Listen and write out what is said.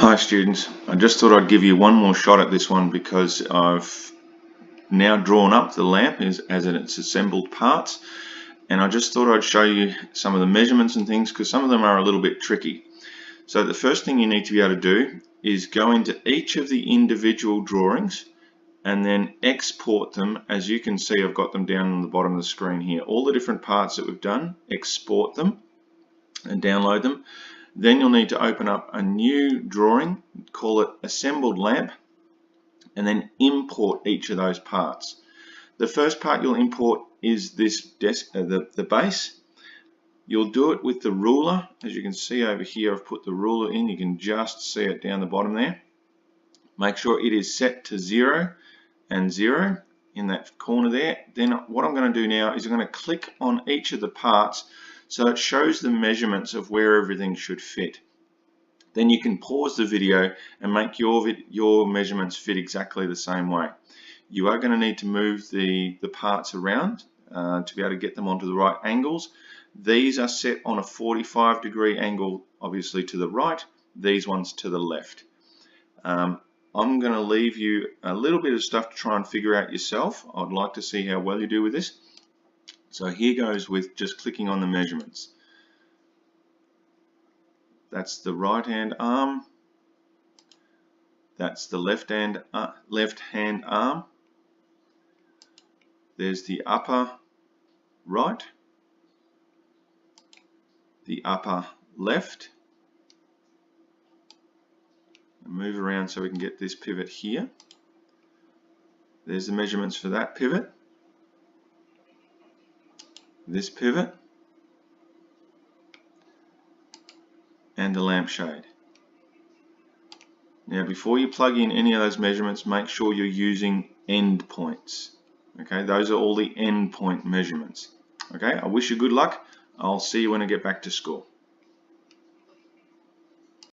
Hi students, I just thought I'd give you one more shot at this one because I've now drawn up the lamp as its assembled parts, and I just thought I'd show you some of the measurements and things because some of them are a little bit tricky. So the first thing you need to be able to do is go into each of the individual drawings and then export them. As you can see, I've got them down on the bottom of the screen here. All the different parts that we've done, export them and download them. Then you'll need to open up a new drawing, call it Assembled Lamp, and then import each of those parts. The first part you'll import is this the base. You'll do it with the ruler. As you can see over here, I've put the ruler in. You can just see it down the bottom there. Make sure it is set to 0 and 0 in that corner there. Then what I'm going to do now is I'm going to click on each of the parts so it shows the measurements of where everything should fit. Then you can pause the video and make your measurements fit exactly the same way. You are going to need to move the parts around to be able to get them onto the right angles. These are set on a 45-degree angle, obviously to the right, these ones to the left. I'm going to leave you a little bit of stuff to try and figure out yourself. I'd like to see how well you do with this. So here goes with just clicking on the measurements. That's the right hand arm. That's the left hand arm. There's the upper right, the upper left. And move around so we can get this pivot here. There's the measurements for that pivot. This pivot, and the lampshade. Now before you plug in any of those measurements, make sure you're using end points. Okay, those are all the end point measurements. Okay, I wish you good luck. I'll see you when I get back to school.